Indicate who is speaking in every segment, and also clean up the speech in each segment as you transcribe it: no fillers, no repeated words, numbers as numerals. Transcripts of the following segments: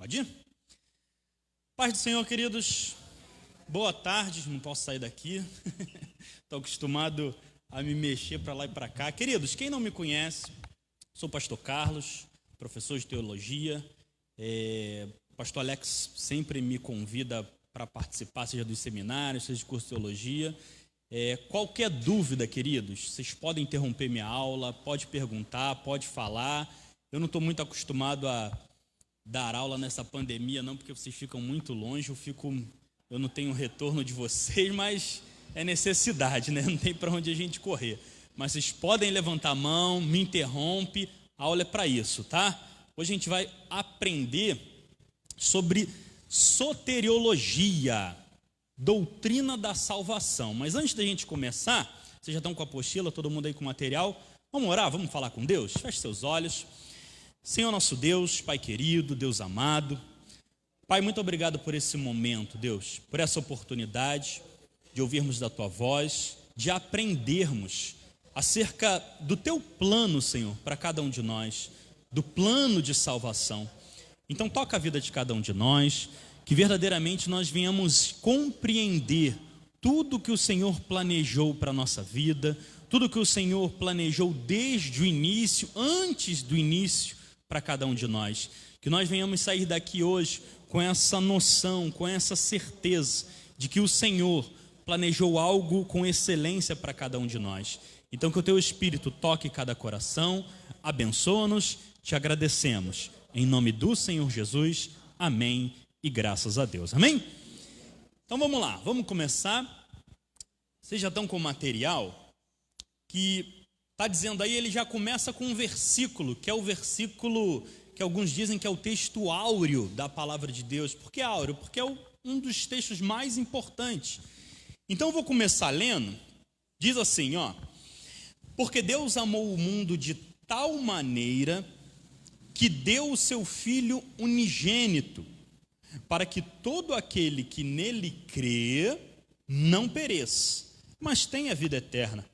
Speaker 1: Pode ir? Paz do Senhor, queridos. Boa tarde, não posso sair daqui. Estou acostumado a me mexer para lá e para cá. Queridos, quem não me conhece, sou o pastor Carlos, professor de teologia. O pastor Alex sempre me convida para participar, seja dos seminários, seja de curso de teologia. Qualquer dúvida, queridos, vocês podem interromper minha aula, pode perguntar, pode falar. Eu não estou muito acostumado a dar aula nessa pandemia, não, porque vocês ficam muito longe, eu não tenho retorno de vocês, mas é necessidade, né? Não tem para onde a gente correr. Mas vocês podem levantar a mão, me interrompe, a aula é para isso, tá? Hoje a gente vai aprender sobre soteriologia, doutrina da salvação. Mas antes da gente começar, vocês já estão com a apostila, todo mundo aí com material, vamos orar, vamos falar com Deus? Feche seus olhos. Senhor nosso Deus, Pai querido, Deus amado, Pai, muito obrigado por esse momento, Deus, por essa oportunidade de ouvirmos da Tua voz, de aprendermos acerca do Teu plano, Senhor, para cada um de nós, do plano de salvação. Então toca a vida de cada um de nós, que verdadeiramente nós venhamos compreender tudo que o Senhor planejou para a nossa vida, tudo que o Senhor planejou desde o início, antes do início, para cada um de nós, que nós venhamos sair daqui hoje com essa noção, com essa certeza de que o Senhor planejou algo com excelência para cada um de nós. Então que o Teu Espírito toque cada coração, abençoa-nos, te agradecemos. Em nome do Senhor Jesus, amém e graças a Deus, amém? Então vamos lá, vamos começar. Vocês já estão com o material que está dizendo aí, ele já começa com um versículo, que é o versículo que alguns dizem que é o texto áureo da palavra de Deus. Por que áureo? Porque é um dos textos mais importantes. Então eu vou começar lendo, diz assim, porque Deus amou o mundo de tal maneira que deu o seu Filho unigênito, para que todo aquele que nele crê não pereça, mas tenha vida eterna.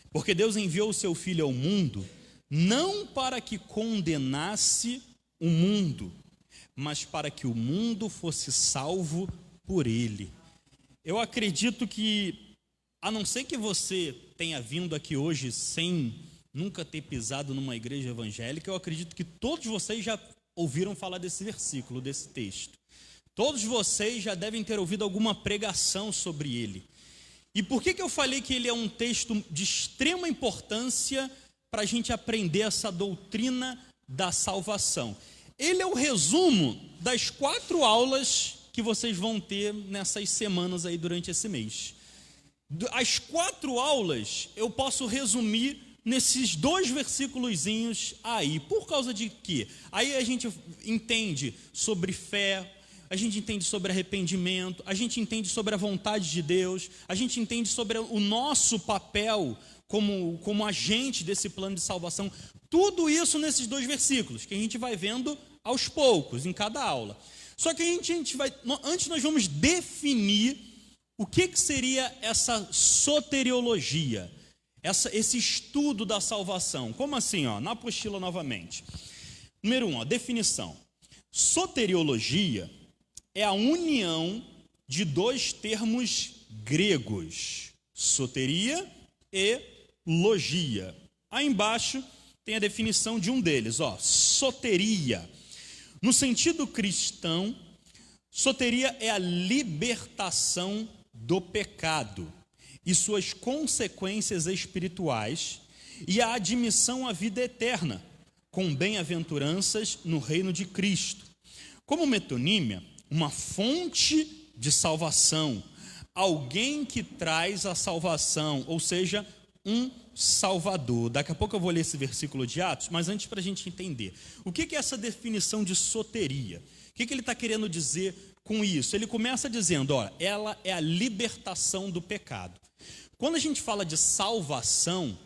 Speaker 1: Porque Deus enviou o seu Filho ao mundo, não para que condenasse o mundo, mas para que o mundo fosse salvo por ele. Eu acredito que, a não ser que você tenha vindo aqui hoje sem nunca ter pisado numa igreja evangélica, eu acredito que todos vocês já ouviram falar desse versículo, desse texto. Todos vocês já devem ter ouvido alguma pregação sobre ele. E por que eu falei que ele é um texto de extrema importância para a gente aprender essa doutrina da salvação? Ele é o resumo das 4 aulas que vocês vão ter nessas semanas aí durante esse mês. As 4 aulas eu posso resumir nesses 2 versículozinhos aí. Por causa de quê? Aí a gente entende sobre fé, a gente entende sobre arrependimento, a gente entende sobre a vontade de Deus, a gente entende sobre o nosso papel como agente desse plano de salvação. Tudo isso nesses 2 versículos, que a gente vai vendo aos poucos, em cada aula. Só que antes nós vamos definir o que seria essa soteriologia, esse estudo da salvação. Como assim? Na apostila novamente. Número 1, definição. Soteriologia é a união de 2 termos gregos, soteria e logia. Aí embaixo tem a definição de um deles, soteria. No sentido cristão, soteria é a libertação do pecado e suas consequências espirituais e a admissão à vida eterna, com bem-aventuranças no reino de Cristo. Como metonímia, uma fonte de salvação, alguém que traz a salvação, ou seja, um Salvador. Daqui a pouco eu vou ler esse versículo de Atos, mas antes para a gente entender. O que é essa definição de soteria? O que ele está querendo dizer com isso? Ele começa dizendo, ela é a libertação do pecado. Quando a gente fala de salvação,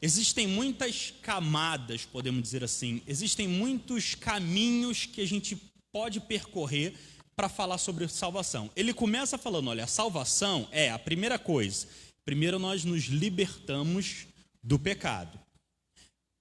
Speaker 1: existem muitas camadas, podemos dizer assim, existem muitos caminhos que a gente pode percorrer para falar sobre salvação. Ele começa falando, a salvação é a primeira coisa. Primeiro nós nos libertamos do pecado.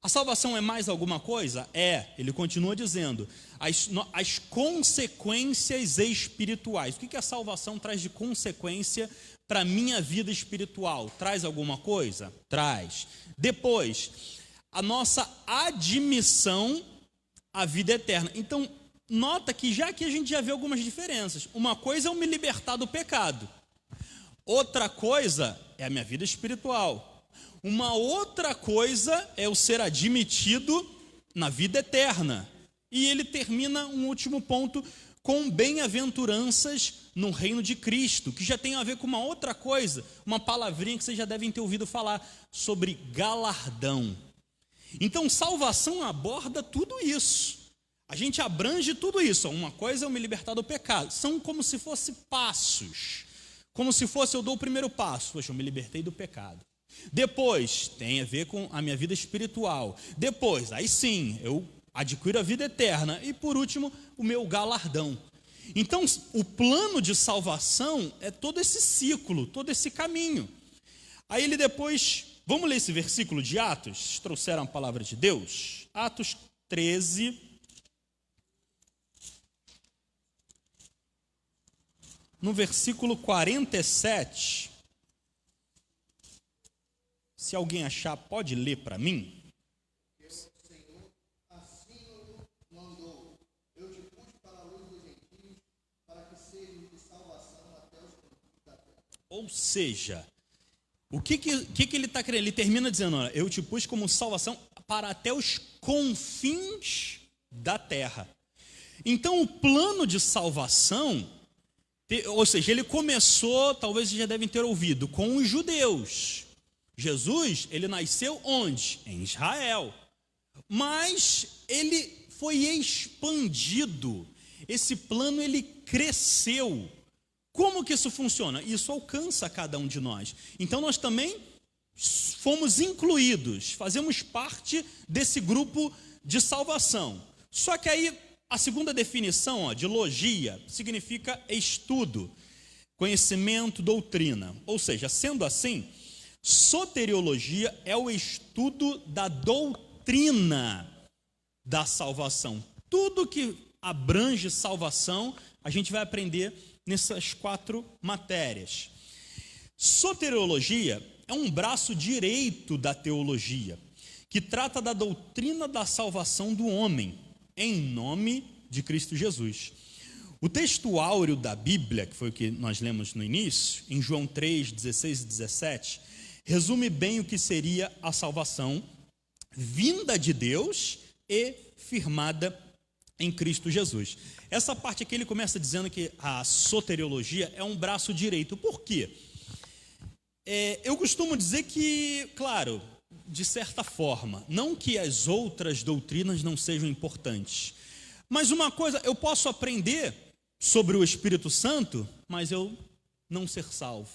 Speaker 1: A salvação é mais alguma coisa? É, ele continua dizendo, as consequências espirituais. O que a salvação traz de consequência para a minha vida espiritual? Traz alguma coisa? Traz. Depois, a nossa admissão à vida eterna. Então, nota que já aqui a gente já vê algumas diferenças. Uma coisa é eu me libertar do pecado. Outra coisa é a minha vida espiritual. Uma outra coisa é eu ser admitido na vida eterna. E ele termina um último ponto com bem-aventuranças no reino de Cristo, que já tem a ver com uma outra coisa, uma palavrinha que vocês já devem ter ouvido falar, sobre galardão. Então, salvação aborda tudo isso. A gente abrange tudo isso. Uma coisa é eu me libertar do pecado. São como se fossem passos. Como se fosse eu dou o primeiro passo. Poxa, eu me libertei do pecado. Depois, tem a ver com a minha vida espiritual. Depois, aí sim, eu adquiro a vida eterna. E por último, o meu galardão. Então, o plano de salvação é todo esse ciclo, todo esse caminho. Aí ele depois, vamos ler esse versículo de Atos? Trouxeram a palavra de Deus? Atos 13. No versículo 47. Se alguém achar, pode ler para mim.
Speaker 2: O Senhor assim o mandou. Eu te pus para a luz dos gentios, para que sejam de salvação até os confins da terra.
Speaker 1: Ou seja, o que ele está querendo? Ele termina dizendo, olha, eu te pus como salvação para até os confins da terra. Então, o plano de salvação, ou seja, ele começou, talvez vocês já devem ter ouvido, com os judeus. Jesus, ele nasceu onde? Em Israel. Mas ele foi expandido. Esse plano, ele cresceu. Como que isso funciona? Isso alcança cada um de nós. Então, nós também fomos incluídos, fazemos parte desse grupo de salvação. Só que aí, a segunda definição, de logia, significa estudo, conhecimento, doutrina. Ou seja, sendo assim, soteriologia é o estudo da doutrina da salvação. Tudo que abrange salvação, a gente vai aprender nessas 4 matérias. Soteriologia é um braço direito da teologia, que trata da doutrina da salvação do homem, em nome de Cristo Jesus. O texto áureo da Bíblia, que foi o que nós lemos no início, em João 3, 16 e 17, resume bem o que seria a salvação vinda de Deus e firmada em Cristo Jesus. Essa parte aqui ele começa dizendo que a soteriologia é um braço direito. Por quê? Eu costumo dizer que, claro, de certa forma, não que as outras doutrinas não sejam importantes, mas uma coisa, eu posso aprender sobre o Espírito Santo, mas eu não ser salvo.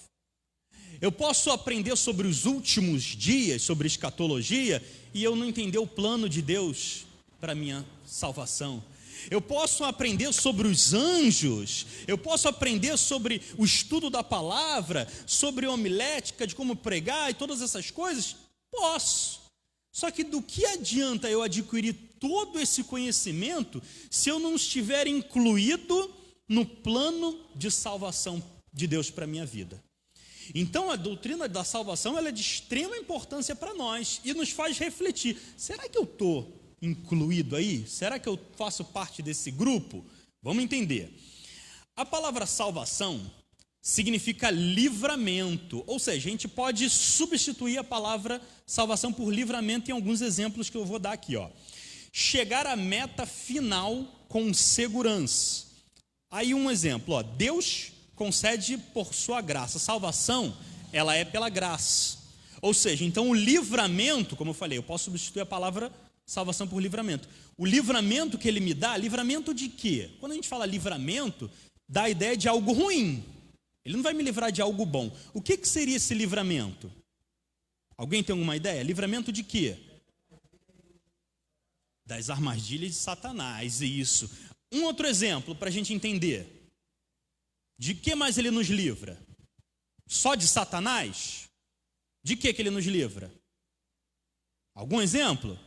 Speaker 1: Eu posso aprender sobre os últimos dias, sobre escatologia, e eu não entender o plano de Deus para a minha salvação. Eu posso aprender sobre os anjos, eu posso aprender sobre o estudo da palavra, sobre homilética, de como pregar e todas essas coisas? Posso. Só que do que adianta eu adquirir todo esse conhecimento se eu não estiver incluído no plano de salvação de Deus para a minha vida? Então, a doutrina da salvação ela é de extrema importância para nós e nos faz refletir. Será que eu estou incluído aí? Será que eu faço parte desse grupo? Vamos entender. A palavra salvação significa livramento, ou seja, a gente pode substituir a palavra salvação por livramento em alguns exemplos que eu vou dar aqui. Chegar à meta final com segurança. Aí um exemplo, Deus concede por sua graça. Salvação, ela é pela graça. Ou seja, então o livramento, como eu falei, eu posso substituir a palavra salvação por livramento. O livramento que ele me dá, livramento de quê? Quando a gente fala livramento, dá a ideia de algo ruim. Ele não vai me livrar de algo bom. O que seria esse livramento? Alguém tem alguma ideia? Livramento de quê? Das armadilhas de Satanás, isso. Um outro exemplo para a gente entender. De que mais ele nos livra? Só de Satanás? De que ele nos livra? Algum exemplo?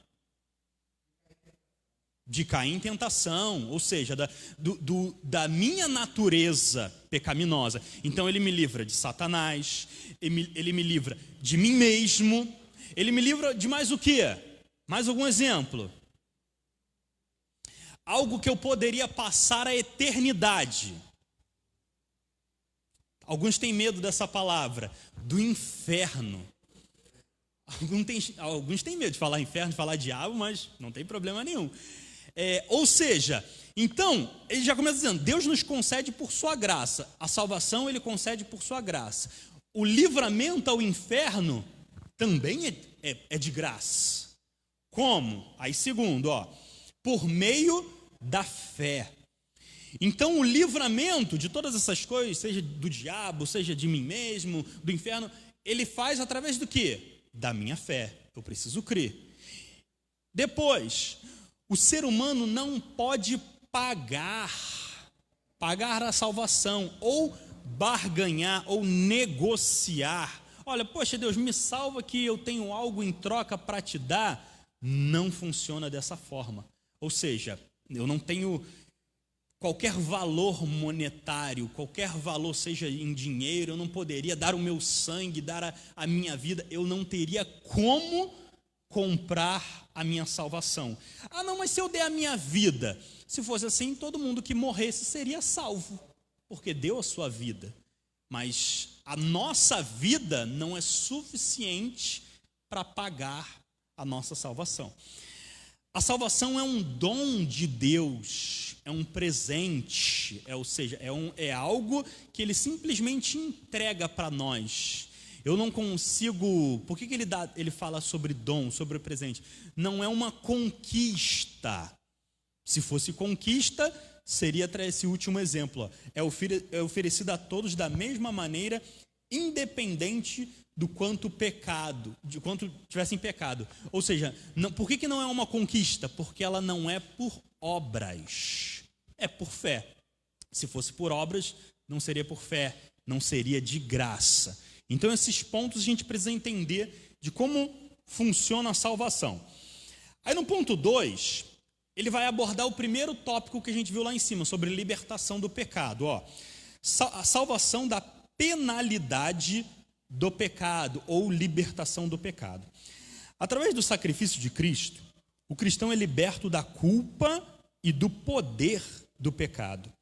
Speaker 1: de cair em tentação, ou seja, da minha natureza pecaminosa. Então ele me livra de Satanás, ele me livra de mim mesmo, ele me livra de mais o quê? Mais algum exemplo? Algo que eu poderia passar a eternidade. Alguns têm medo dessa palavra, do inferno. Alguns têm medo de falar inferno, de falar diabo, mas não tem problema nenhum. Ou seja, então, ele já começa dizendo, Deus nos concede por sua graça. A salvação ele concede por sua graça. O livramento ao inferno também é de graça. Como? Aí segundo, por meio da fé. Então o livramento de todas essas coisas, seja do diabo, seja de mim mesmo, do inferno, ele faz através do quê? Da minha fé. Eu preciso crer. Depois, o ser humano não pode pagar a salvação, ou barganhar, ou negociar. Olha, poxa Deus, me salva que eu tenho algo em troca para te dar. Não funciona dessa forma. Ou seja, eu não tenho qualquer valor monetário, qualquer valor, seja em dinheiro, eu não poderia dar o meu sangue, dar a minha vida, eu não teria como comprar a minha salvação. Ah, não, mas se eu der a minha vida, se fosse assim, todo mundo que morresse seria salvo, porque deu a sua vida. Mas a nossa vida não é suficiente para pagar a nossa salvação. A salvação é um dom de Deus, é um presente, ou seja, é algo que Ele simplesmente entrega para nós. Eu não consigo. Por que ele fala sobre dom, sobre presente? Não é uma conquista. Se fosse conquista, seria esse último exemplo. É oferecido a todos da mesma maneira, independente do quanto pecado, de quanto tivessem pecado. Ou seja, por que não é uma conquista? Porque ela não é por obras, é por fé. Se fosse por obras, não seria por fé, não seria de graça. Então esses pontos a gente precisa entender de como funciona a salvação. Aí no ponto 2, ele vai abordar o primeiro tópico que a gente viu lá em cima, sobre libertação do pecado. A salvação da penalidade do pecado, ou libertação do pecado. Através do sacrifício de Cristo, o cristão é liberto da culpa e do poder do pecado.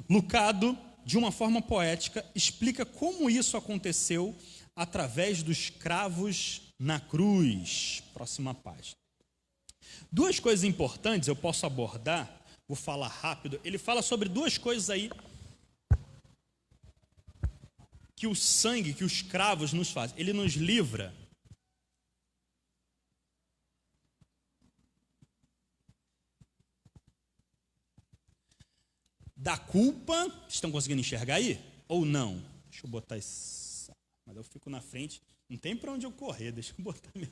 Speaker 1: Lucado, de uma forma poética, explica como isso aconteceu através dos cravos na cruz. Próxima página. Duas coisas importantes eu posso abordar, vou falar rápido. Ele fala sobre duas coisas aí que o sangue, que os cravos nos fazem. Ele nos livra da culpa. Estão conseguindo enxergar aí? Ou não? Deixa eu botar isso. Mas eu fico na frente. Não tem para onde eu correr. Deixa eu botar minha...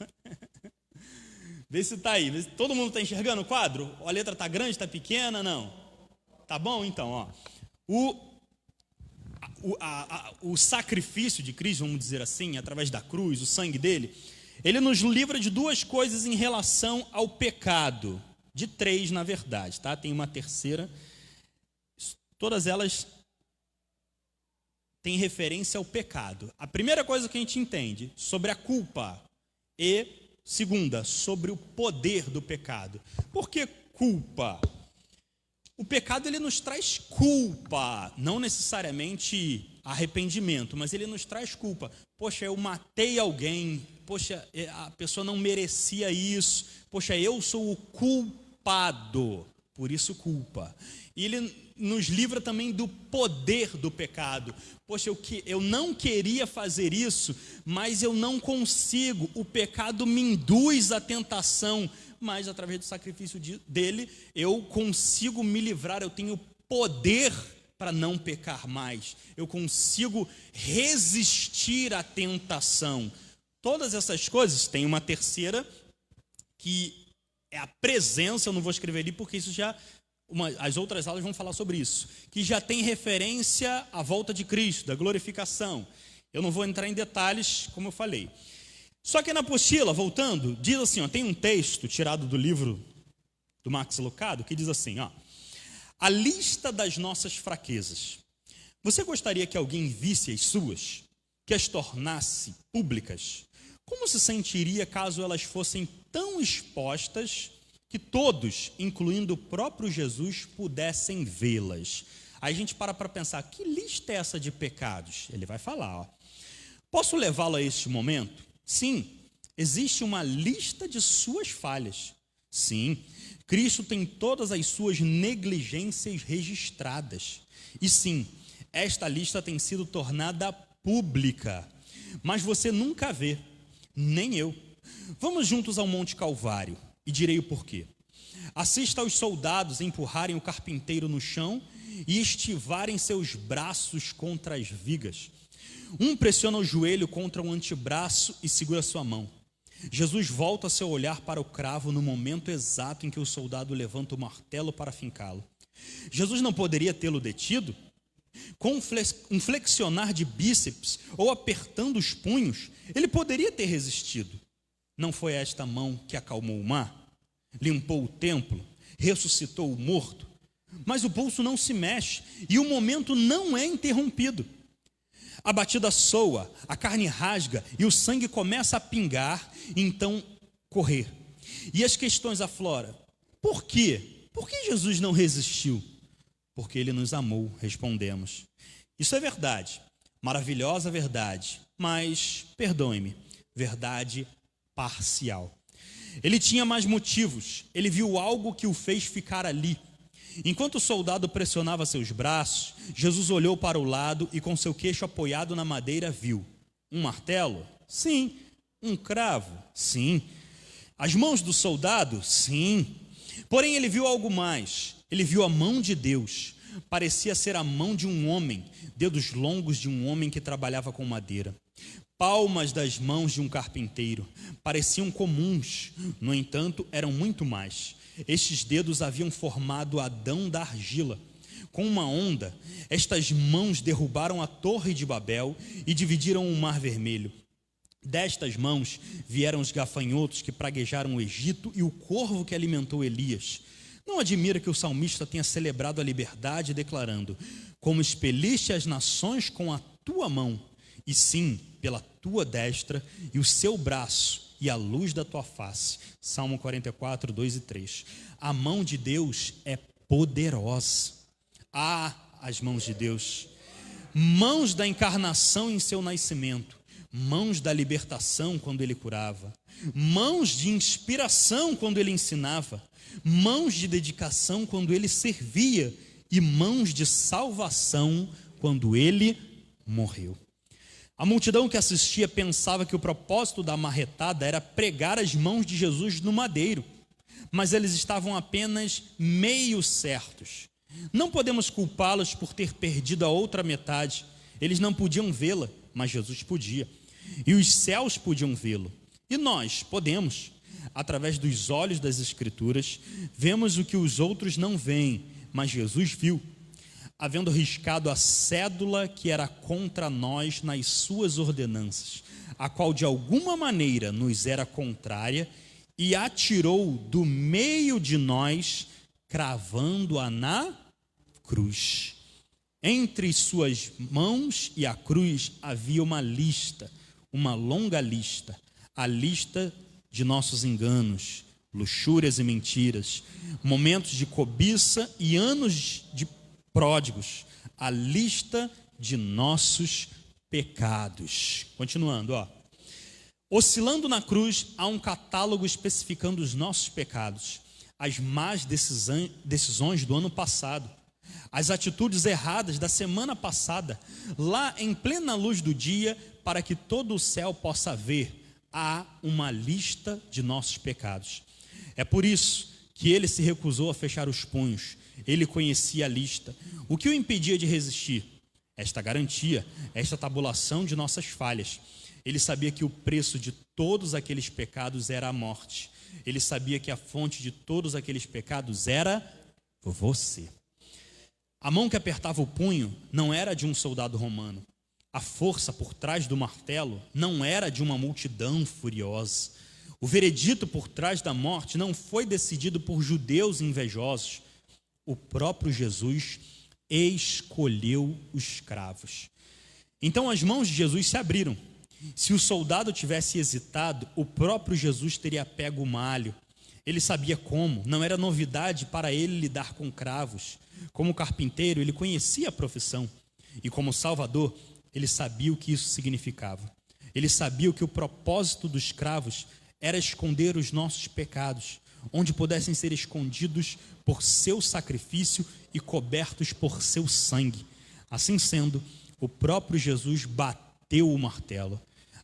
Speaker 1: Vê se está aí. Todo mundo está enxergando o quadro? A letra está grande, está pequena? Não. Tá bom? Então, o sacrifício de Cristo, vamos dizer assim, através da cruz, o sangue dele, ele nos livra de duas coisas em relação ao pecado. De três, na verdade, tá? Tem uma terceira. Todas elas têm referência ao pecado. A primeira coisa que a gente entende sobre a culpa e, segunda, sobre o poder do pecado. Por que culpa? O pecado ele nos traz culpa, não necessariamente arrependimento, mas ele nos traz culpa. Poxa, eu matei alguém, poxa, a pessoa não merecia isso, poxa, eu sou o culpado, por isso culpa. E ele nos livra também do poder do pecado. Poxa, eu não queria fazer isso, mas eu não consigo, o pecado me induz à tentação, mas através do sacrifício dele, eu consigo me livrar, eu tenho poder para não pecar mais, eu consigo resistir à tentação. Todas essas coisas, tem uma terceira, que é a presença, eu não vou escrever ali, porque isso já, as outras aulas vão falar sobre isso, que já tem referência à volta de Cristo, da glorificação. Eu não vou entrar em detalhes, como eu falei. Só que na apostila, voltando, diz assim, tem um texto tirado do livro do Max Lucado, que diz assim, ó: a lista das nossas fraquezas. Você gostaria que alguém visse as suas, que as tornasse públicas? Como se sentiria caso elas fossem tão expostas que todos, incluindo o próprio Jesus, pudessem vê-las? Aí a gente para pensar, que lista é essa de pecados? Ele vai falar, ó: posso levá-lo a este momento? Sim, existe uma lista de suas falhas. Sim, Cristo tem todas as suas negligências registradas. E sim, esta lista tem sido tornada pública, mas você nunca vê, nem eu. Vamos juntos ao Monte Calvário e direi o porquê. Assista aos soldados empurrarem o carpinteiro no chão e estivarem seus braços contra as vigas. Um pressiona o joelho contra o antebraço e segura sua mão. Jesus volta seu olhar para o cravo no momento exato em que o soldado levanta o martelo para fincá-lo. Jesus não poderia tê-lo detido? Com um flexionar de bíceps ou apertando os punhos, ele poderia ter resistido. Não foi esta mão que acalmou o mar, limpou o templo, ressuscitou o morto, mas o pulso não se mexe e o momento não é interrompido. A batida soa, a carne rasga e o sangue começa a pingar, então correr. E as questões afloram. Por quê? Por que Jesus não resistiu? Porque ele nos amou, respondemos. Isso é verdade, maravilhosa verdade, mas, perdoe-me, verdade parcial. Ele tinha mais motivos, ele viu algo que o fez ficar ali. Enquanto o soldado pressionava seus braços, Jesus olhou para o lado e com seu queixo apoiado na madeira viu um martelo? Sim. Um cravo? Sim. As mãos do soldado? Sim. Porém ele viu algo mais, ele viu a mão de Deus. Parecia ser a mão de um homem, dedos longos de um homem que trabalhava com madeira. Palmas das mãos de um carpinteiro, pareciam comuns, no entanto eram muito mais. Estes dedos haviam formado Adão da argila. Com uma onda, estas mãos derrubaram a torre de Babel e dividiram o mar vermelho. Destas mãos vieram os gafanhotos que praguejaram o Egito e o corvo que alimentou Elias. Não admira que o salmista tenha celebrado a liberdade, declarando: como expeliste as nações com a tua mão, e sim, pela tua destra, e o seu braço, e a luz da tua face. Salmo 44, 2 e 3. A mão de Deus é poderosa. As mãos de Deus. Mãos da encarnação em seu nascimento. Mãos da libertação quando ele curava. Mãos de inspiração quando ele ensinava. Mãos de dedicação quando ele servia. E mãos de salvação quando ele morreu. A multidão que assistia pensava que o propósito da marretada era pregar as mãos de Jesus no madeiro, mas eles estavam apenas meio certos. Não podemos culpá-los por ter perdido a outra metade. Eles não podiam vê-la, mas Jesus podia. E os céus podiam vê-lo. E nós podemos, através dos olhos das Escrituras, vemos o que os outros não veem, mas Jesus viu. Havendo riscado a cédula que era contra nós nas suas ordenanças, a qual de alguma maneira nos era contrária, e atirou do meio de nós, cravando-a na cruz. Entre suas mãos e a cruz havia uma lista, uma longa lista, a lista de nossos enganos, luxúrias e mentiras, momentos de cobiça e anos de pródigos, a lista de nossos pecados. Continuando, ó. Oscilando na cruz, há um catálogo especificando os nossos pecados, as más decisões do ano passado, as atitudes erradas da semana passada, lá em plena luz do dia, para que todo o céu possa ver, há uma lista de nossos pecados. É por isso que ele se recusou a fechar os punhos. Ele conhecia a lista. O que o impedia de resistir? Esta garantia, esta tabulação de nossas falhas. Ele sabia que o preço de todos aqueles pecados era a morte. Ele sabia que a fonte de todos aqueles pecados era você. A mão que apertava o punho não era de um soldado romano. A força por trás do martelo não era de uma multidão furiosa. O veredito por trás da morte não foi decidido por judeus invejosos. O próprio Jesus escolheu os cravos. Então as mãos de Jesus se abriram. Se o soldado tivesse hesitado, o próprio Jesus teria pego o malho. Ele sabia como, não era novidade para ele lidar com cravos. Como carpinteiro, ele conhecia a profissão. E como Salvador, ele sabia o que isso significava. Ele sabia que o propósito dos cravos era esconder os nossos pecados, onde pudessem ser escondidos por seu sacrifício e cobertos por seu sangue. Assim sendo, o próprio Jesus bateu o martelo.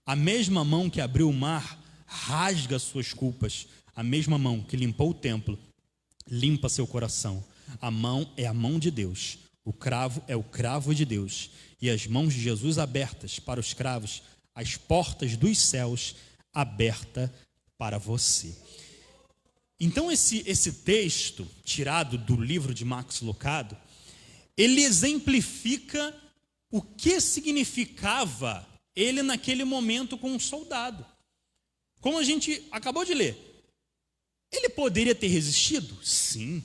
Speaker 1: A mesma mão que abriu o mar rasga suas culpas. A mesma mão que limpou o templo limpa seu coração. A mão é a mão de Deus. O cravo é o cravo de Deus. E as mãos de Jesus abertas para os cravos, as portas dos céus abertas para você. Então esse texto, tirado do livro de Max Lucado, ele exemplifica o que significava ele naquele momento com um soldado. Como a gente acabou de ler, ele poderia ter resistido? Sim.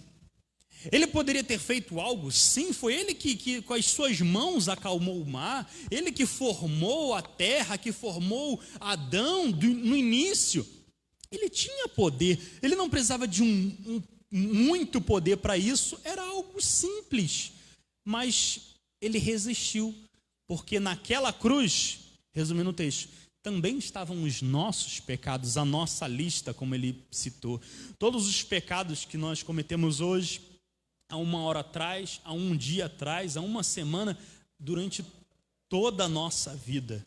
Speaker 1: Ele poderia ter feito algo? Sim. Foi ele que com as suas mãos acalmou o mar, ele que formou a terra, que formou Adão no início. Ele tinha poder, ele não precisava de muito poder para isso, era algo simples, mas ele resistiu, porque naquela cruz, resumindo o texto, também estavam os nossos pecados, a nossa lista, como ele citou. Todos os pecados que nós cometemos hoje, há uma hora atrás, há um dia atrás, há uma semana, durante toda a nossa vida.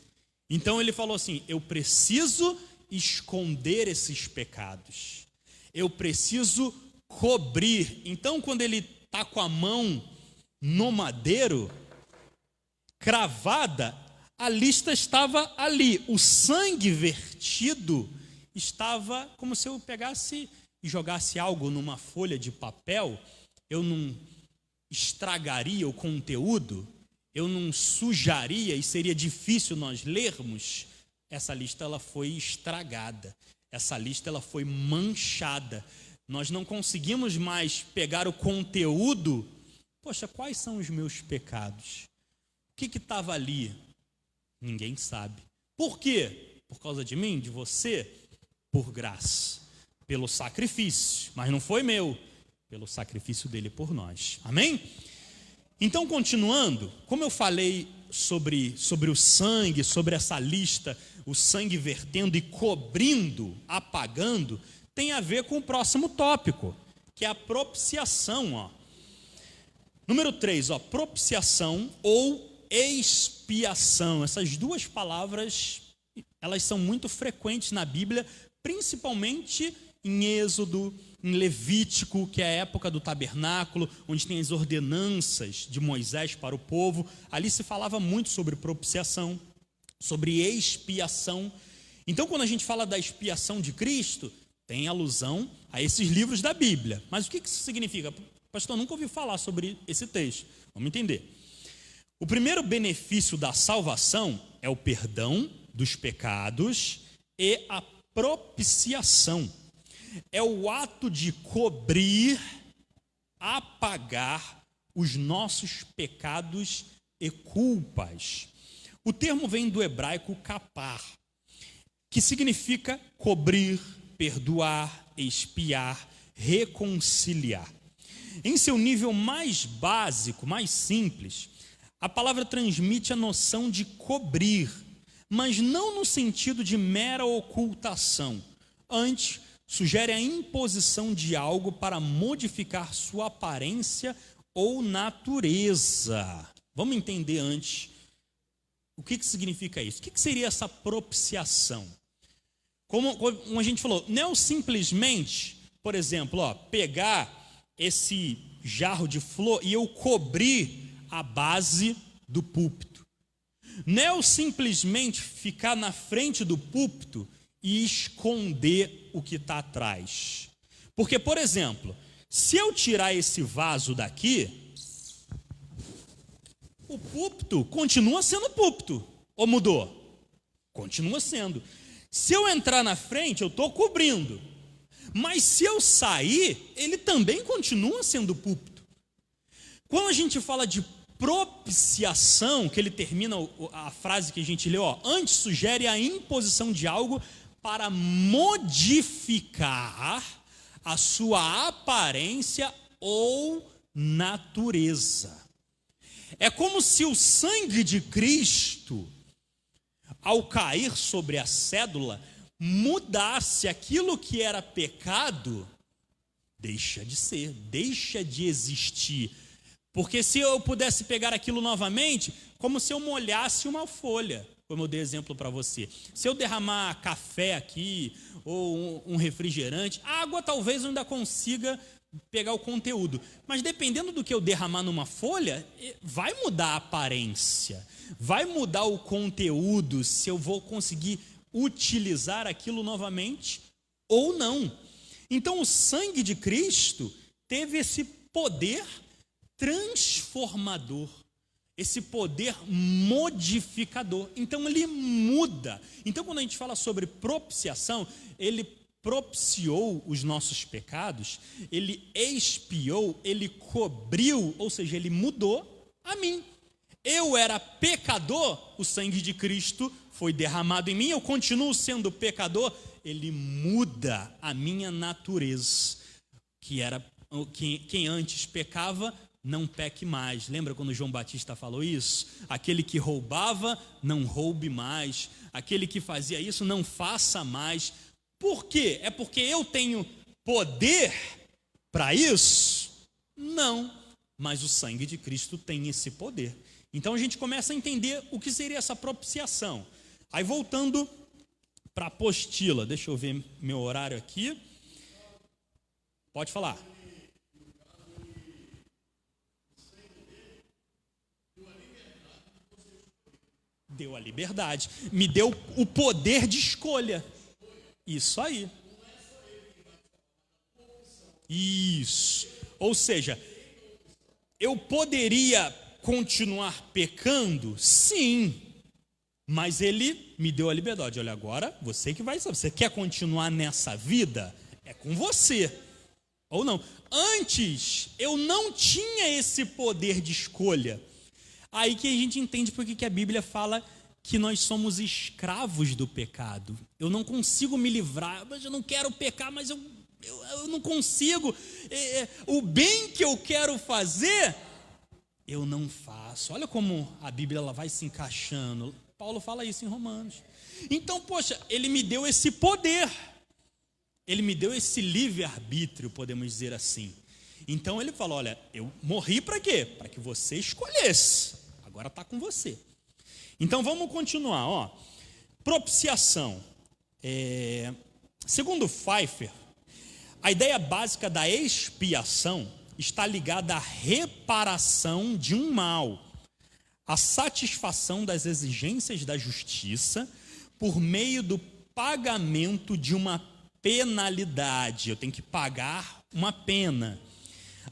Speaker 1: Então ele falou assim: eu preciso esconder esses pecados, eu preciso cobrir. Então quando ele está com a mão no madeiro, cravada, a lista estava ali, o sangue vertido estava como se eu pegasse e jogasse algo numa folha de papel, eu não estragaria o conteúdo, eu não sujaria e seria difícil nós lermos. Essa lista ela foi estragada, essa lista ela foi manchada. Nós não conseguimos mais pegar o conteúdo. Poxa, quais são os meus pecados? O que estava ali? Ninguém sabe. Por quê? Por causa de mim, de você? Por graça, pelo sacrifício, mas não foi meu, pelo sacrifício dele por nós. Amém? Então, continuando, como eu falei sobre o sangue, sobre essa lista, o sangue vertendo e cobrindo, apagando, tem a ver com o próximo tópico, que é a propiciação. Número 3, propiciação ou expiação. Essas duas palavras, elas são muito frequentes na Bíblia, principalmente em Êxodo, em Levítico, que é a época do tabernáculo, onde tem as ordenanças de Moisés para o povo. Ali se falava muito sobre propiciação, sobre expiação. Então, quando a gente fala da expiação de Cristo, tem alusão a esses livros da Bíblia. Mas o que isso significa? Pastor, nunca ouvi falar sobre esse texto. Vamos entender. O primeiro benefício da salvação é o perdão dos pecados e a propiciação. É o ato de cobrir, apagar os nossos pecados e culpas. O termo vem do hebraico kapar, que significa cobrir, perdoar, expiar, reconciliar. Em seu nível mais básico, mais simples, a palavra transmite a noção de cobrir, mas não no sentido de mera ocultação. Antes, sugere a imposição de algo para modificar sua aparência ou natureza. Vamos entender antes o que significa isso. O que seria essa propiciação? Como a gente falou, não é simplesmente, por exemplo, pegar esse jarro de flor e eu cobrir a base do púlpito. Não é simplesmente ficar na frente do púlpito e esconder o que está atrás. Porque, por exemplo, se eu tirar esse vaso daqui, o púlpito continua sendo púlpito. Ou mudou? Continua sendo. Se eu entrar na frente, eu estou cobrindo. Mas se eu sair, ele também continua sendo púlpito. Quando a gente fala de propiciação, que ele termina a frase que a gente leu, antes sugere a imposição de algo para modificar a sua aparência ou natureza. É como se o sangue de Cristo, ao cair sobre a cédula, mudasse aquilo que era pecado, deixa de ser, deixa de existir. Porque se eu pudesse pegar aquilo novamente, como se eu molhasse uma folha, como eu dei exemplo para você. Se eu derramar café aqui, ou um refrigerante, a água talvez eu ainda consiga pegar o conteúdo. Mas dependendo do que eu derramar numa folha, vai mudar a aparência, vai mudar o conteúdo, se eu vou conseguir utilizar aquilo novamente ou não. Então o sangue de Cristo teve esse poder transformador, esse poder modificador. Então ele muda. Então quando a gente fala sobre propiciação, ele propiciou os nossos pecados, ele expiou, ele cobriu, ou seja, ele mudou a mim. Eu era pecador, o sangue de Cristo foi derramado em mim, eu continuo sendo pecador, ele muda a minha natureza, que era quem antes pecava, não peque mais. Lembra quando João Batista falou isso? Aquele que roubava, não roube mais. Aquele que fazia isso, não faça mais. Por quê? É porque eu tenho poder para isso? Não, mas o sangue de Cristo tem esse poder. Então a gente começa a entender o que seria essa propiciação. Aí voltando para a apostila, deixa eu ver meu horário aqui. Pode falar. Deu a liberdade, me deu o poder de escolha. Isso aí. Isso. Ou seja, eu poderia continuar pecando? Sim. Mas ele me deu a liberdade. Olha, agora você que vai saber. Você quer continuar nessa vida? É com você. Ou não. Antes, eu não tinha esse poder de escolha. Aí que a gente entende porque que a Bíblia fala que nós somos escravos do pecado. Eu não consigo me livrar, mas eu não quero pecar, mas eu não consigo. O bem que eu quero fazer, eu não faço. Olha como a Bíblia ela vai se encaixando. Paulo fala isso em Romanos. Então, poxa, ele me deu esse poder. Ele me deu esse livre-arbítrio, podemos dizer assim. Então ele falou, olha, eu morri para quê? Para que você escolhesse. Agora está com você. Então vamos continuar. Propiciação. Segundo Pfeiffer, a ideia básica da expiação está ligada à reparação de um mal, à satisfação das exigências da justiça por meio do pagamento de uma penalidade. Eu tenho que pagar uma pena.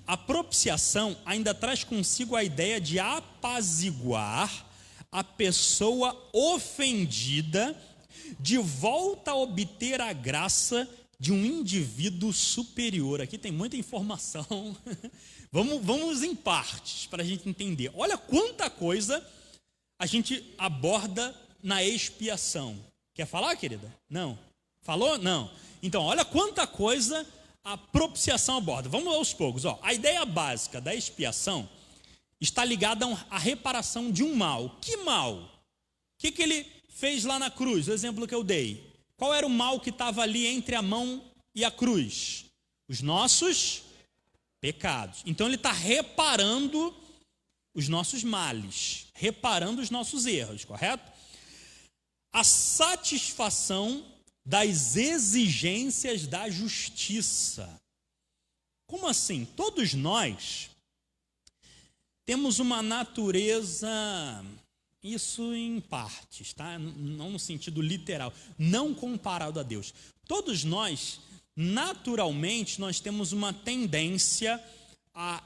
Speaker 1: A propiciação ainda traz consigo a ideia de apaziguar a pessoa ofendida de volta a obter a graça de um indivíduo superior. Aqui tem muita informação. Vamos em partes para a gente entender. Olha quanta coisa a gente aborda na expiação. Quer falar, querida? Não. Falou? Não. Então, olha quanta coisa a propiciação aborda. Vamos aos poucos. A ideia básica da expiação está ligada à reparação de um mal. Que mal? O que ele fez lá na cruz? O exemplo que eu dei. Qual era o mal que estava ali entre a mão e a cruz? Os nossos pecados. Então ele está reparando os nossos males, reparando os nossos erros, correto? A satisfação das exigências da justiça. Como assim? Todos nós temos uma natureza, isso em partes, tá? Não no sentido literal, não comparado a Deus. Todos nós, naturalmente, nós temos uma tendência a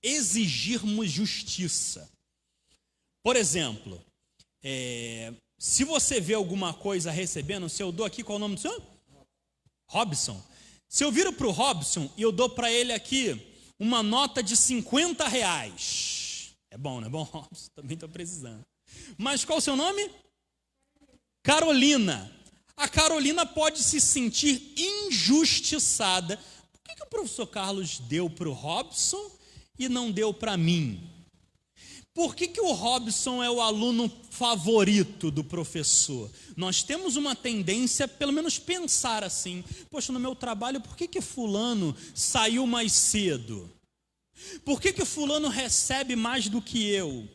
Speaker 1: exigirmos justiça. Por exemplo, Se você vê alguma coisa recebendo, se eu dou aqui, qual é o nome do senhor? Robson. Se eu viro para o Robson e eu dou para ele aqui uma nota de R$50. É bom, não é bom, Robson? Também estou precisando. Mas qual é o seu nome? Carolina. A Carolina pode se sentir injustiçada. Por que o professor Carlos deu para o Robson e não deu para mim? Por que o Robson é o aluno favorito do professor? Nós temos uma tendência, pelo menos pensar assim, poxa, no meu trabalho, por que fulano saiu mais cedo? Por que fulano recebe mais do que eu?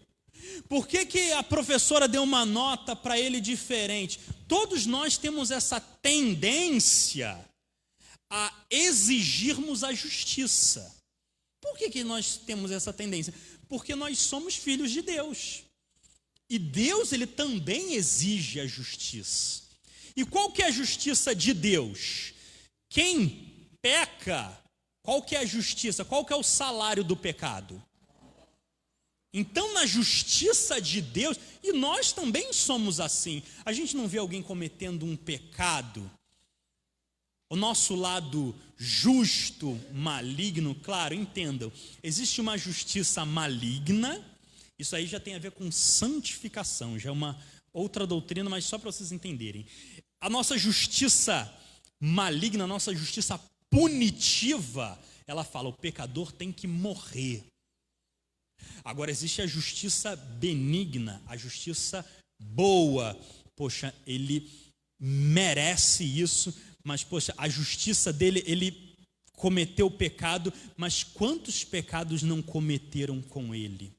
Speaker 1: Por que a professora deu uma nota para ele diferente? Todos nós temos essa tendência a exigirmos a justiça. Por que nós temos essa tendência? Porque nós somos filhos de Deus. E Deus, ele também exige a justiça. E qual que é a justiça de Deus? Quem peca, qual que é a justiça? Qual que é o salário do pecado? Então, na justiça de Deus, e nós também somos assim. A gente não vê alguém cometendo um pecado. O nosso lado justo, maligno, claro, entendam, existe uma justiça maligna, isso aí já tem a ver com santificação, já é uma outra doutrina, mas só para vocês entenderem. A nossa justiça maligna, a nossa justiça punitiva, ela fala, o pecador tem que morrer. Agora existe a justiça benigna, a justiça boa, poxa, ele merece isso, mas, poxa, a justiça dele, ele cometeu pecado, mas quantos pecados não cometeram com ele?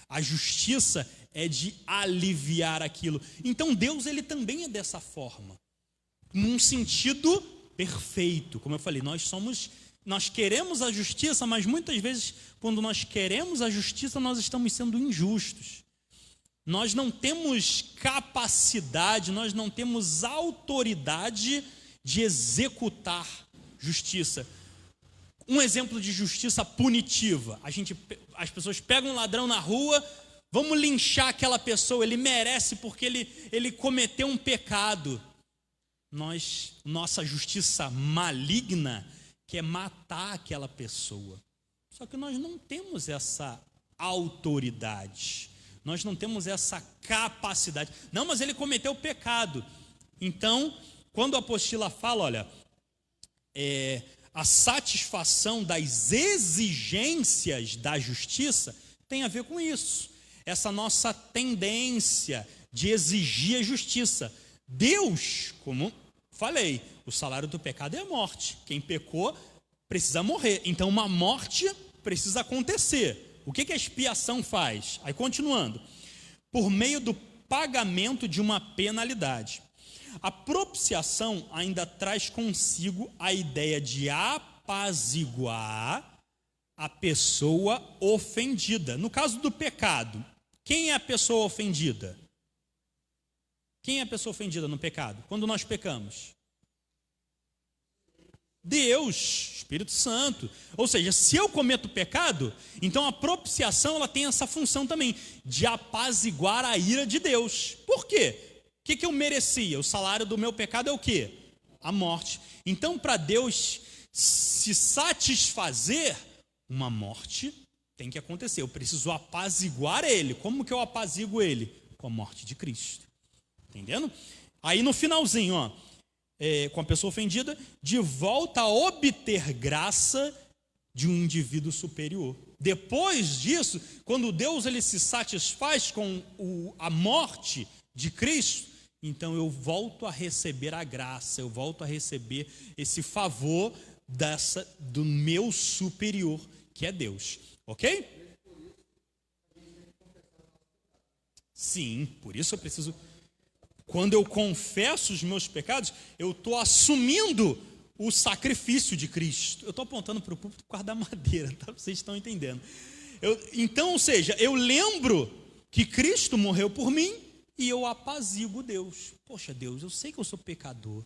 Speaker 1: A justiça é de aliviar aquilo. Então, Deus, ele também é dessa forma. Num sentido perfeito. Como eu falei, nós queremos a justiça, mas muitas vezes, quando nós queremos a justiça, nós estamos sendo injustos. Nós não temos capacidade, nós não temos autoridade de executar justiça. Um exemplo de justiça punitiva. As pessoas pegam um ladrão na rua, vamos linchar aquela pessoa, ele merece porque ele cometeu um pecado. Nossa justiça maligna quer matar aquela pessoa. Só que nós não temos essa autoridade. Nós não temos essa capacidade. Não, mas ele cometeu pecado. Então, quando a apostila fala, olha, a satisfação das exigências da justiça tem a ver com isso. Essa nossa tendência de exigir a justiça. Deus, como falei, o salário do pecado é a morte. Quem pecou precisa morrer. Então, uma morte precisa acontecer. O que a expiação faz? Aí, continuando. Por meio do pagamento de uma penalidade. A propiciação ainda traz consigo a ideia de apaziguar a pessoa ofendida. No caso do pecado, quem é a pessoa ofendida? Quem é a pessoa ofendida no pecado? Quando nós pecamos? Deus, Espírito Santo. Ou seja, se eu cometo pecado, então a propiciação ela tem essa função também, de apaziguar a ira de Deus. Por quê? O que eu merecia? O salário do meu pecado é o quê? A morte. Então, para Deus se satisfazer, uma morte tem que acontecer. Eu preciso apaziguar ele. Como que eu apazigo ele? Com a morte de Cristo. Entendendo? Aí no finalzinho, com a pessoa ofendida, de volta a obter graça de um indivíduo superior. Depois disso, quando Deus ele se satisfaz com a morte de Cristo, então eu volto a receber a graça, eu volto a receber esse favor do meu superior, que é Deus. Ok? Sim, por isso eu preciso... Quando eu confesso os meus pecados, eu estou assumindo o sacrifício de Cristo. Eu estou apontando para o púlpito por causa da madeira, tá? Vocês estão entendendo. Então, ou seja, eu lembro que Cristo morreu por mim e eu apazigo Deus. Poxa, Deus, eu sei que eu sou pecador,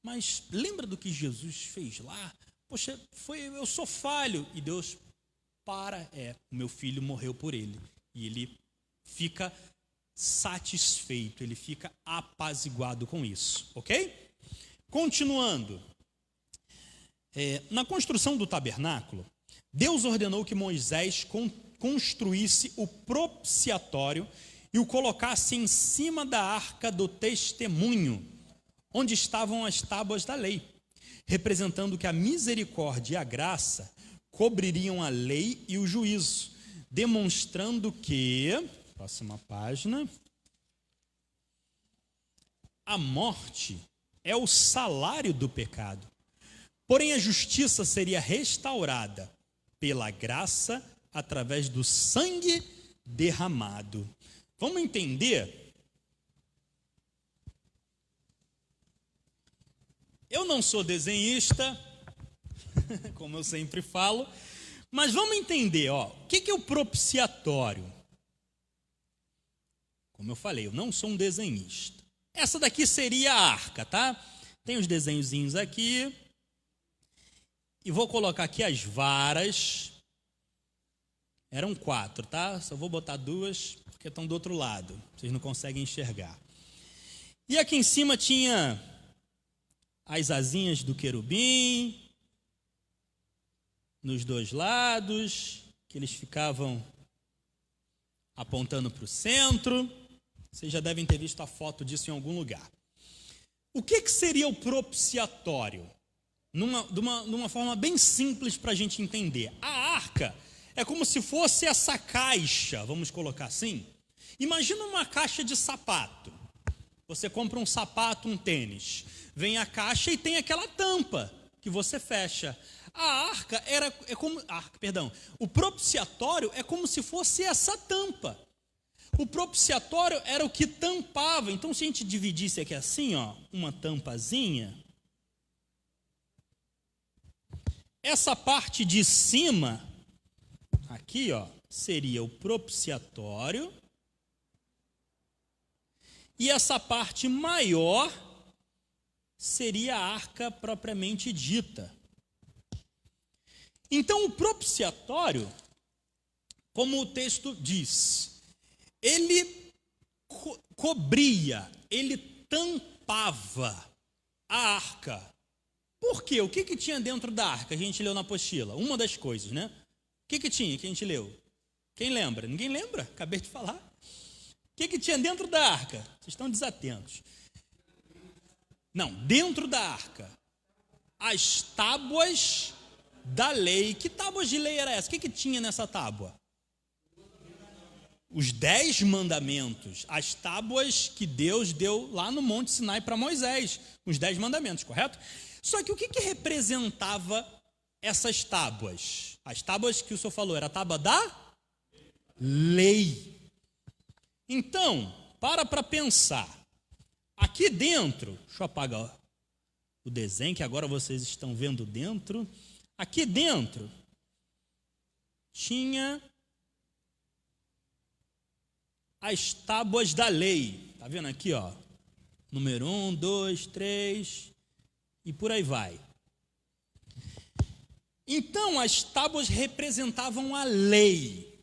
Speaker 1: mas lembra do que Jesus fez lá? Poxa, eu sou falho. E Deus, o meu filho morreu por ele. E ele fica satisfeito, ele fica apaziguado com isso, ok? Continuando, na construção do tabernáculo, Deus ordenou que Moisés construísse o propiciatório e o colocasse em cima da arca do testemunho, onde estavam as tábuas da lei, representando que a misericórdia e a graça cobririam a lei e o juízo, demonstrando que, próxima página, a morte é o salário do pecado, porém a justiça seria restaurada pela graça através do sangue derramado. Vamos entender? Eu não sou desenhista, como eu sempre falo, mas vamos entender, o que é o propiciatório? Como eu falei, eu não sou um desenhista. Essa daqui seria a arca, tá? Tem os desenhozinhos aqui. E vou colocar aqui as varas. Eram 4, tá? Só vou botar 2, porque estão do outro lado. Vocês não conseguem enxergar. E aqui em cima tinha as asinhas do querubim, nos 2 lados, que eles ficavam apontando para o centro. Vocês já devem ter visto a foto disso em algum lugar. O que seria o propiciatório? De uma forma bem simples para a gente entender. A arca é como se fosse essa caixa, vamos colocar assim. Imagina uma caixa de sapato. Você compra um sapato, um tênis. Vem a caixa e tem aquela tampa que você fecha. O propiciatório é como se fosse essa tampa. O propiciatório era o que tampava. Então, se a gente dividisse aqui assim, uma tampazinha, essa parte de cima, aqui, seria o propiciatório. E essa parte maior seria a arca propriamente dita. Então, o propiciatório, como o texto diz, ele cobria, ele tampava a arca. Por quê? O que tinha dentro da arca? A gente leu na apostila. Uma das coisas, né? O que tinha que a gente leu? Quem lembra? Ninguém lembra? Acabei de falar. O que tinha dentro da arca? Vocês estão desatentos. Não, dentro da arca. As tábuas da lei. Que tábuas de lei era essa? O que tinha nessa tábua? Os 10 mandamentos. As tábuas que Deus deu lá no Monte Sinai para Moisés. Os 10 mandamentos, correto? Só que o que representava essas tábuas? As tábuas que o senhor falou, era a tábua da lei. Então, para pensar. Aqui dentro, deixa eu apagar o desenho, que agora vocês estão vendo dentro. Aqui dentro tinha as tábuas da lei. Tá vendo aqui, número 1, 2, 3 e por aí vai. Então, as tábuas representavam a lei.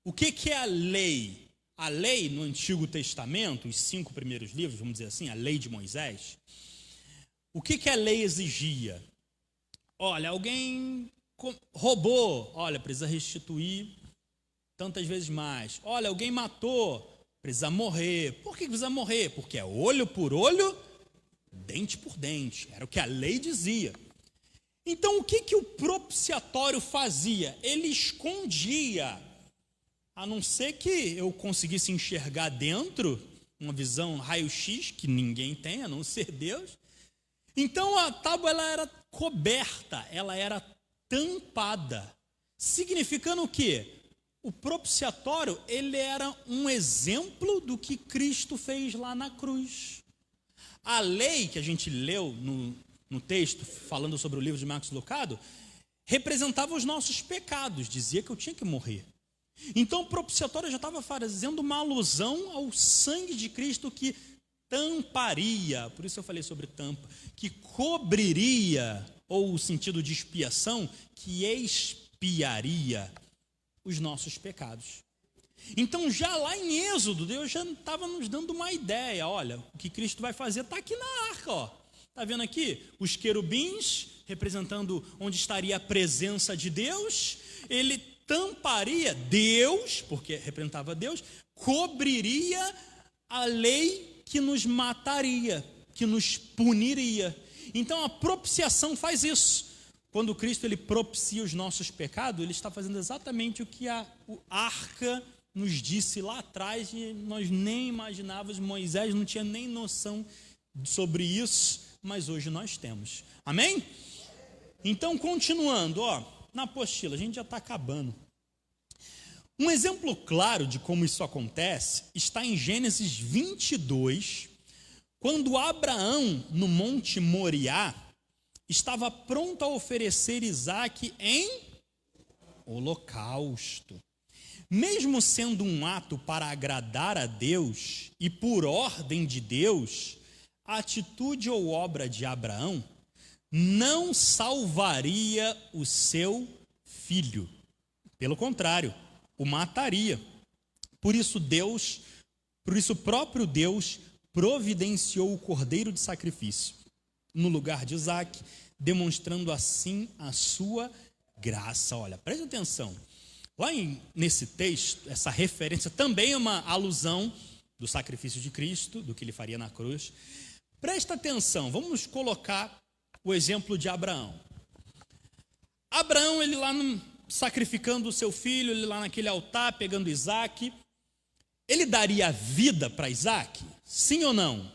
Speaker 1: O que é a lei? A lei no Antigo Testamento, os 5 primeiros livros, vamos dizer assim, a lei de Moisés. O que a lei exigia? Olha, alguém roubou, olha, precisa restituir tantas vezes mais. Olha, alguém matou, precisa morrer. Por que precisa morrer? Porque é olho por olho, dente por dente. Era o que a lei dizia. Então, o que o propiciatório fazia? Ele escondia, a não ser que eu conseguisse enxergar dentro, uma visão raio-x, que ninguém tem, a não ser Deus. Então, a tábua ela era coberta, ela era tampada. Significando o quê? O propiciatório, ele era um exemplo do que Cristo fez lá na cruz. A lei que a gente leu no texto, falando sobre o livro de Marcos Lucado, representava os nossos pecados, dizia que eu tinha que morrer. Então o propiciatório já estava fazendo uma alusão ao sangue de Cristo que tamparia, por isso eu falei sobre tampa, que cobriria, ou o sentido de expiação, que expiaria os nossos pecados. Então, já lá em Êxodo, Deus já estava nos dando uma ideia. Olha, o que Cristo vai fazer está aqui na arca, ó. Está vendo aqui? Os querubins, representando onde estaria a presença de Deus. Ele tamparia Deus, porque representava Deus, cobriria a lei que nos mataria, que nos puniria. Então, a propiciação faz isso. Quando Cristo ele propicia os nossos pecados, ele está fazendo exatamente o que a arca nos disse lá atrás, e nós nem imaginávamos, Moisés não tinha nem noção sobre isso, mas hoje nós temos. Amém? Então, continuando, ó, na apostila, a gente já está acabando. Um exemplo claro de como isso acontece está em Gênesis 22, quando Abraão, no Monte Moriá, estava pronto a oferecer Isaque em holocausto. Mesmo sendo um ato para agradar a Deus e por ordem de Deus, a atitude ou obra de Abraão não salvaria o seu filho. Pelo contrário, o mataria. Por isso o próprio Deus providenciou o cordeiro de sacrifício no lugar de Isaque, demonstrando assim a sua graça. Olha, preste atenção. Lá nesse texto, essa referência também é uma alusão do sacrifício de Cristo, do que ele faria na cruz. Presta atenção, vamos colocar o exemplo de Abraão. Abraão, ele lá sacrificando o seu filho, ele lá naquele altar, pegando Isaque. Ele daria vida para Isaque? Sim ou não?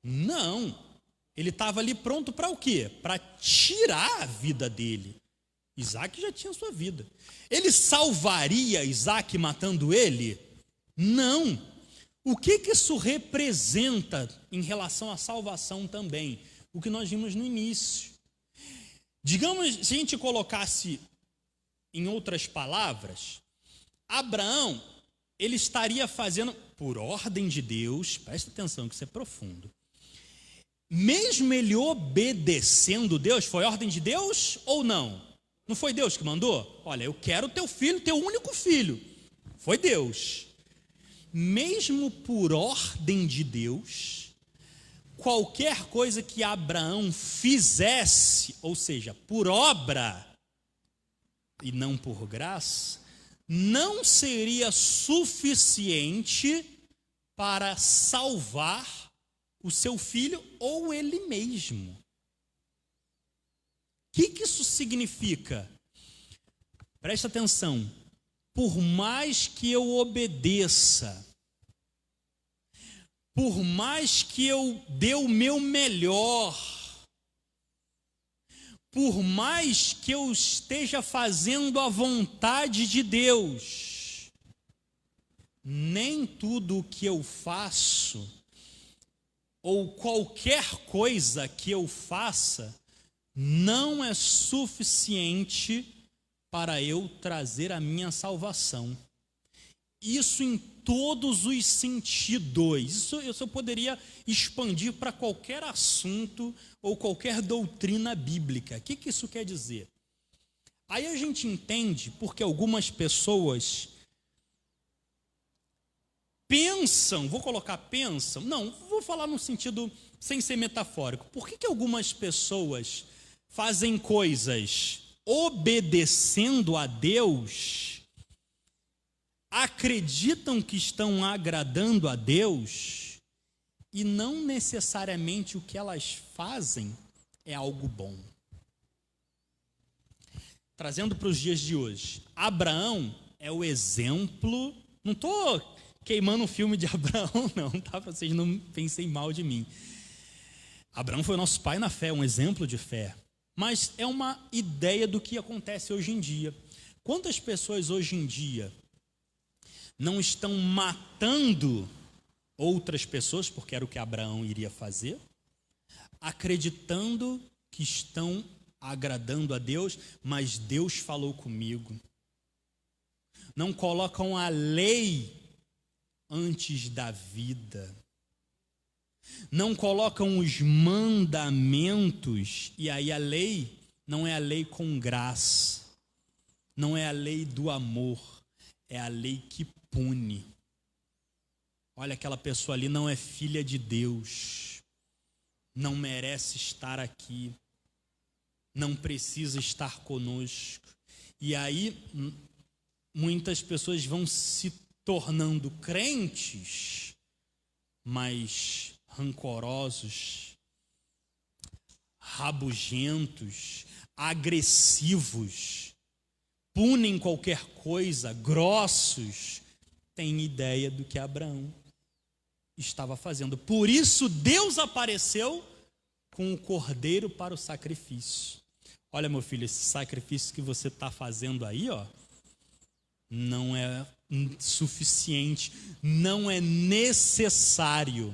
Speaker 1: Não. Ele estava ali pronto para o quê? Para tirar a vida dele. Isaque já tinha sua vida. Ele salvaria Isaque matando ele? Não. O que isso representa em relação à salvação também? O que nós vimos no início. Digamos, se a gente colocasse em outras palavras, Abraão, ele estaria fazendo, por ordem de Deus, presta atenção que isso é profundo, mesmo ele obedecendo Deus, foi ordem de Deus ou não? Não foi Deus que mandou? Olha, eu quero teu filho, teu único filho. Foi Deus. Mesmo por ordem de Deus, qualquer coisa que Abraão fizesse, ou seja, por obra e não por graça, não seria suficiente para salvar o seu filho ou ele mesmo. O que isso significa? Presta atenção. Por mais que eu obedeça, por mais que eu dê o meu melhor, por mais que eu esteja fazendo a vontade de Deus, nem tudo o que eu faço, ou qualquer coisa que eu faça, não é suficiente para eu trazer a minha salvação. Isso em todos os sentidos. Isso eu poderia expandir para qualquer assunto ou qualquer doutrina bíblica. O que isso quer dizer? Aí a gente entende porque algumas pessoas pensam, vou colocar pensam, não, vou falar no sentido sem ser metafórico. Por que algumas pessoas fazem coisas obedecendo a Deus, acreditam que estão agradando a Deus e não necessariamente o que elas fazem é algo bom? Trazendo para os dias de hoje, Abraão é o exemplo, não estou queimando o filme de Abraão não, tá? Para vocês não pensem mal de mim. Abraão foi nosso pai na fé, um exemplo de fé. Mas é uma ideia do que acontece hoje em dia. Quantas pessoas hoje em dia não estão matando outras pessoas, porque era o que Abraão iria fazer, acreditando que estão agradando a Deus, mas Deus falou comigo. Não colocam a lei antes da vida. Não colocam os mandamentos, e aí a lei não é a lei com graça, não é a lei do amor, é a lei que pune. Olha, aquela pessoa ali não é filha de Deus, não merece estar aqui, não precisa estar conosco. E aí, muitas pessoas vão se tornando crentes, mas rancorosos, rabugentos, agressivos, punem qualquer coisa, grossos, têm ideia do que Abraão estava fazendo. Por isso Deus apareceu com o cordeiro para o sacrifício. Olha, meu filho, esse sacrifício que você está fazendo aí, ó, não é suficiente, não é necessário.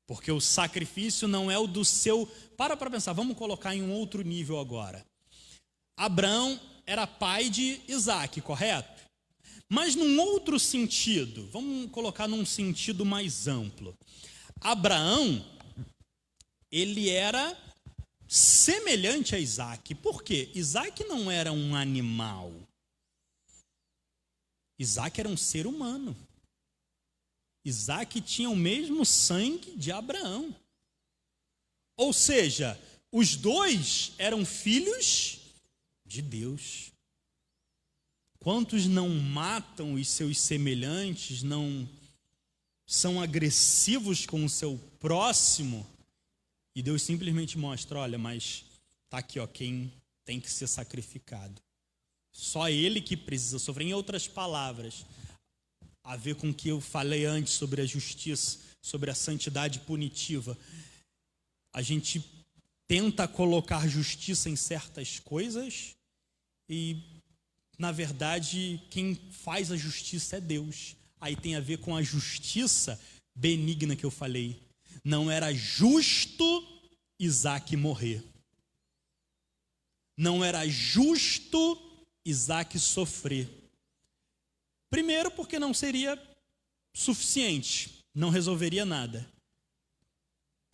Speaker 1: Porque o sacrifício não é o do seu... Para pensar, vamos colocar em um outro nível agora. Abraão era pai de Isaac, correto? Mas num outro sentido, vamos colocar num sentido mais amplo. Abraão, ele era semelhante a Isaac. Por quê? Isaac não era um animal. Isaac era um ser humano. Isaac tinha o mesmo sangue de Abraão. Ou seja, os dois eram filhos de Deus. Quantos não matam os seus semelhantes, não são agressivos com o seu próximo? E Deus simplesmente mostra, olha, mas está aqui, ó, quem tem que ser sacrificado. Só ele que precisa sofrer. Em outras palavras, a ver com o que eu falei antes sobre a justiça, sobre a santidade punitiva. A gente tenta colocar justiça em certas coisas e, na verdade, quem faz a justiça é Deus. Aí tem a ver com a justiça benigna que eu falei. Não era justo Isaac morrer. Não era justo Isaac sofrer. Primeiro, porque não seria suficiente, não resolveria nada.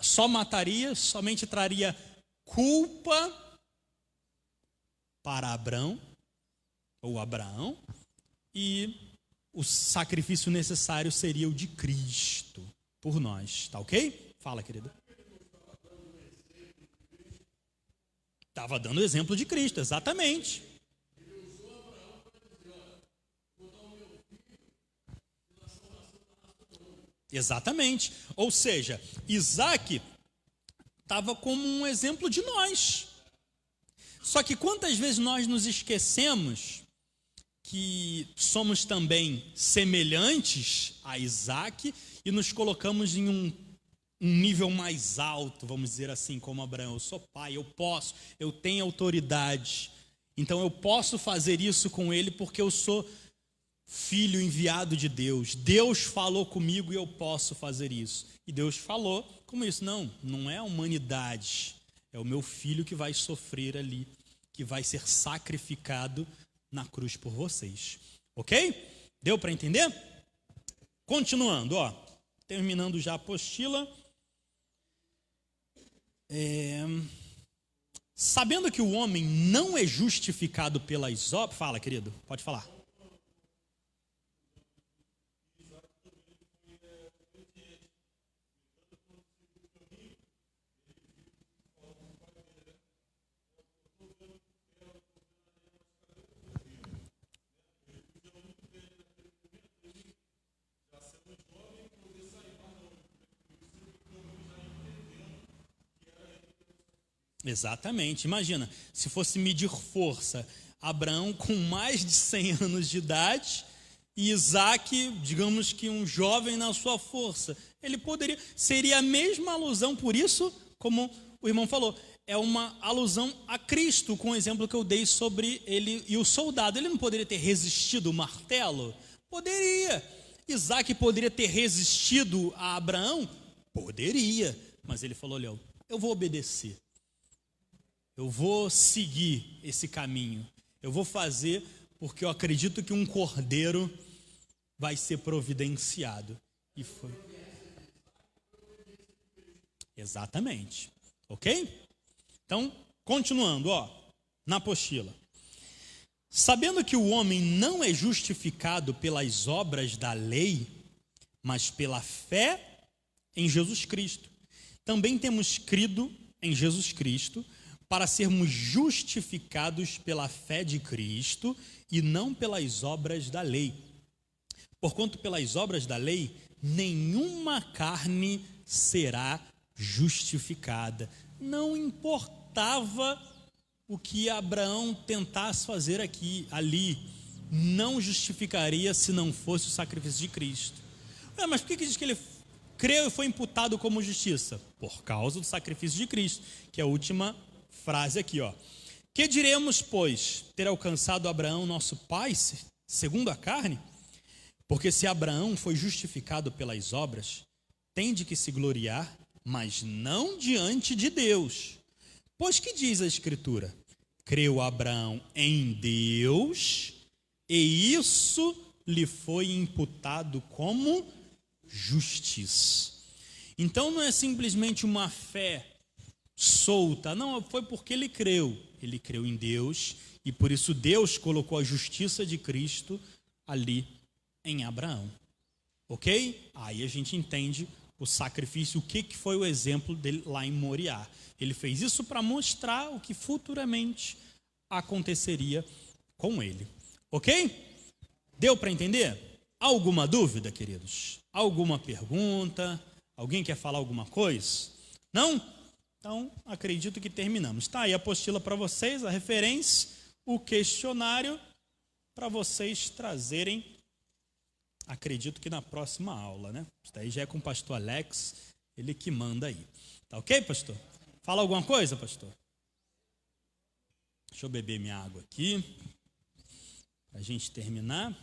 Speaker 1: Só mataria, somente traria culpa para Abraão, e o sacrifício necessário seria o de Cristo por nós, tá ok? Fala, querido. Estava dando o exemplo de Cristo, exatamente. Exatamente. Ou seja, Isaac estava como um exemplo de nós. Só que quantas vezes nós nos esquecemos que somos também semelhantes a Isaac e nos colocamos em um nível mais alto, vamos dizer assim, como Abraão. Eu sou pai, eu posso, eu tenho autoridade. Então eu posso fazer isso com ele porque eu sou filho enviado de Deus. Deus falou comigo e eu posso fazer isso. E Deus falou como isso. Não é a humanidade. É o meu filho que vai sofrer ali, que vai ser sacrificado na cruz por vocês. Ok? Deu para entender? Continuando, ó. Terminando já a apostila. Sabendo que o homem não é justificado pelas obras... Fala, querido, pode falar. Exatamente, imagina, se fosse medir força, Abraão com mais de 100 anos de idade e Isaac, digamos que um jovem na sua força, ele poderia, seria a mesma alusão, por isso, como o irmão falou, é uma alusão a Cristo, com o exemplo que eu dei sobre ele e o soldado. Ele não poderia ter resistido o martelo? Poderia. Isaac poderia ter resistido a Abraão? Poderia, mas ele falou, olha, eu vou obedecer. Eu vou seguir esse caminho. Eu vou fazer porque eu acredito que um cordeiro vai ser providenciado. E foi. Exatamente. Ok? Então, continuando, ó, na apostila. Sabendo que o homem não é justificado pelas obras da lei, mas pela fé em Jesus Cristo. Também temos crido em Jesus Cristo para sermos justificados pela fé de Cristo e não pelas obras da lei. Porquanto pelas obras da lei, nenhuma carne será justificada. Não importava o que Abraão tentasse fazer ali, não justificaria se não fosse o sacrifício de Cristo. Mas por que diz que ele creu e foi imputado como justiça? Por causa do sacrifício de Cristo, que é a última frase aqui, ó. Que diremos, pois, ter alcançado Abraão, nosso pai, segundo a carne? Porque se Abraão foi justificado pelas obras, tem de que se gloriar, mas não diante de Deus. Pois que diz a Escritura? Creu Abraão em Deus, e isso lhe foi imputado como justiça. Então não é simplesmente uma fé solta, não, foi porque ele creu em Deus, e por isso Deus colocou a justiça de Cristo ali em Abraão, ok? Aí a gente entende o sacrifício, o que foi o exemplo dele lá em Moriá. Ele fez isso para mostrar o que futuramente aconteceria com ele, ok? Deu para entender? Alguma dúvida, queridos? Alguma pergunta? Alguém quer falar alguma coisa? Não? Então, acredito que terminamos. Está aí a apostila para vocês, a referência, o questionário, para vocês trazerem, acredito que na próxima aula, né? Isso daí já é com o pastor Alex, ele que manda aí. Tá ok, pastor? Fala alguma coisa, pastor? Deixa eu beber minha água aqui, para a gente terminar.